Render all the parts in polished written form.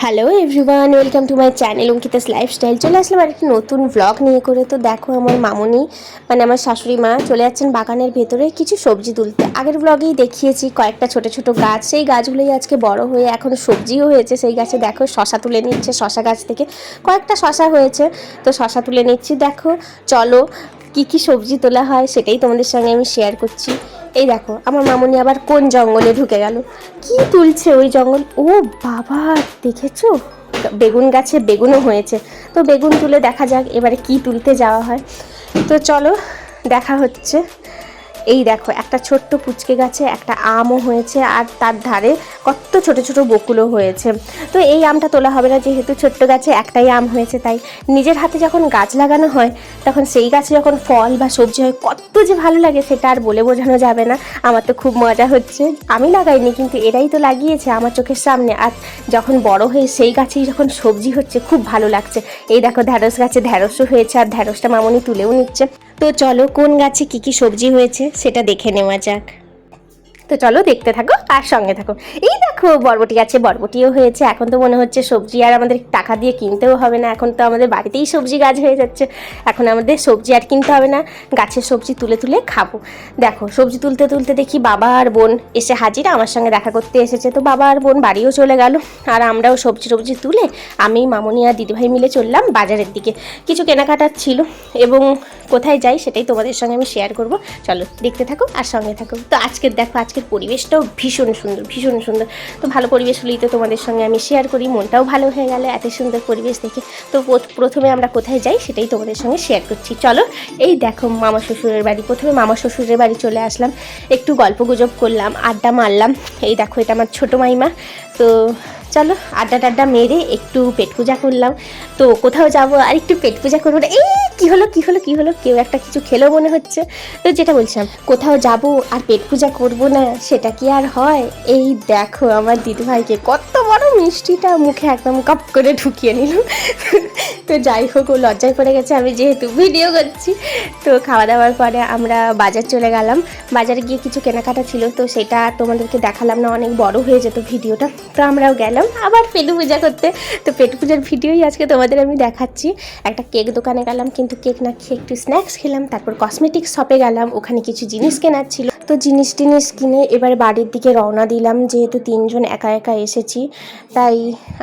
Hello everyone, welcome to my channel Ankita's lifestyle. চলে আসলাম আর একটি নতুন ব্লগ নিয়ে করে। তো দেখো, আমার মামুনি মানে আমার শাশুড়ি মা চলে যাচ্ছেন বাগানের ভেতরে কিছু সবজি তুলতে। আগের ব্লগেই দেখিয়েছি কয়েকটা ছোট ছোট গাছ, সেই গাছগুলোই আজকে বড় হয়ে এখন সবজিও হয়েছে। সেই গাছে দেখো শশা তুলে নিচ্ছে, শশা গাছ থেকে কয়েকটা শশা হয়েছে, তো শশা তুলে নিচ্ছি। দেখো চলো কি কি সবজি তোলা হয় সেটাই তোমাদের সঙ্গে আমি শেয়ার করছি। এই দেখো আমার মামুনি আবার কোন জঙ্গলে ঢুকে গেল, কি তুলছে ওই জঙ্গল। ও বাবা, দেখেছো বেগুন গাছে বেগুনও হয়েছে, তো বেগুন তুলে দেখা যাক এবারে কি তুলতে যাওয়া হয়। তো চলো দেখা হচ্ছে। এই দেখো একটা ছোট্ট পুচকে গাছে একটা আমও হয়েছে, আর তার ধারে কত ছোট ছোট বকুলও হয়েছে। তো এই আমটা তোলা হবে না, যেহেতু ছোট্ট গাছে একটাই আম হয়েছে। তাই নিজের হাতে যখন গাছ লাগানো হয় তখন সেই গাছে যখন ফল বা সবজি হয় কত যে ভালো লাগে সেটা আর বলে বোঝানো যাবে না। আমার তো খুব মজা হচ্ছে। আমি লাগাইনি, কিন্তু এরাই তো লাগিয়েছে আমার চোখের সামনে, আর যখন বড় হয়ে সেই গাছেই যখন সবজি হচ্ছে খুব ভালো লাগছে। এই দেখো ঢ্যাঁড়স গাছে ঢ্যাঁড়সও হয়েছে, আর ঢ্যাঁড়সটা মামুনি তুলেও নিচ্ছে। তো চলো কোন গাছে কি কি সবজি হয়েছে সেটা দেখে নেওয়া যাক। তো চলো দেখতে থাকো আর সঙ্গে থাকো। এই দেখো বরবটি গাছে বরবটিও হয়েছে। এখন তো মনে হচ্ছে সবজি আর আমাদের টাকা দিয়ে কিনতেও হবে না, এখন তো আমাদের বাড়িতেই সবজি গাছ হয়ে যাচ্ছে। এখন আমাদের সবজি আর কিনতে হবে না, গাছের সবজি তুলে তুলে খাবো। দেখো সবজি তুলতে তুলতে দেখি বাবা আর বোন এসে হাজির, আমার সঙ্গে দেখা করতে এসেছে। তো বাবা আর বোন বাড়িও চলে গেল, আর আমরাও সবজি টবজি তুলে আমি মামুনি আর দিদিভাই মিলে চললাম বাজারের দিকে। কিছু কেনাকাটার ছিল, এবং কোথায় যাই সেটাই তোমাদের সঙ্গে আমি শেয়ার করব। চলো দেখতে থাকো আর সঙ্গে থাকো। তো আজকের দেখো, আজকের পরিবেশটাও ভীষণ সুন্দর, ভীষণ সুন্দর। তো ভালো পরিবেশ হলেই তো তোমাদের সঙ্গে আমি শেয়ার করি, মনটাও ভালো হয়ে গেল এত সুন্দর পরিবেশ দেখে। তো প্রথমে আমরা কোথায় যাই সেটাই তোমাদের সঙ্গে শেয়ার করছি। চলো এই দেখো মামা শ্বশুরের বাড়ি। প্রথমে মামা শ্বশুরের বাড়ি চলে আসলাম, একটু গল্প গুজব করলাম, আড্ডা মারলাম। এই দেখো এটা আমার ছোটো মাইমা। তো চলো আড্ডা টাড্ডা মেরে একটু পেট পূজা করলাম। তো কোথাও যাবো আর একটু পেট পূজা করবো না। এই কী হলো কী হলো কী হলো, কেউ একটা কিছু খেলো মনে হচ্ছে। তো যেটা বলছিলাম, কোথাও যাব আর পেট পূজা করবো না সেটা কি আর হয়। এই দেখো আমার দিদিভাইকে কত বড় মিষ্টিটা মুখে একদম কাপ করে ঢুকিয়ে নিল। তো যাই হোক, ও লজ্জায় পড়ে গেছে আমি যেহেতু ভিডিও করছি। তো খাওয়া দাওয়ার পরে আমরা বাজার চলে গেলাম। বাজারে গিয়ে কিছু কেনাকাটা ছিল, তো সেটা তোমাদেরকে দেখালাম না, অনেক বড় হয়ে যেত ভিডিওটা। তো আমরাও গেলাম আবার পেট পূজা করতে। তো পেট পূজার ভিডিওই আজকে তোমাদের আমি দেখাচ্ছি। একটা কেক দোকানে গেলাম, কিন্তু কেক না খেয়ে একটু স্ন্যাক্স খেলাম। তারপর কসমেটিক্স শপে গেলাম, ওখানে কিছু জিনিস কেনার ছিল। তো জিনিস টিনিস কিনে এবার বাড়ির দিকে রওনা দিলাম। যেহেতু তিনজন একা একা এসেছি, তাই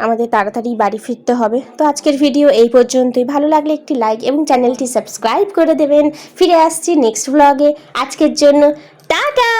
আমাদের তাড়াতাড়ি বাড়ি ফিরতে হবে। তো আজকের ভিডিও এই পর্যন্তই। ভালো লাগলে একটি লাইক এবং চ্যানেলটি সাবস্ক্রাইব করে দেবেন। ফিরে আসছি নেক্সট ব্লগে। আজকের জন্য টাটা।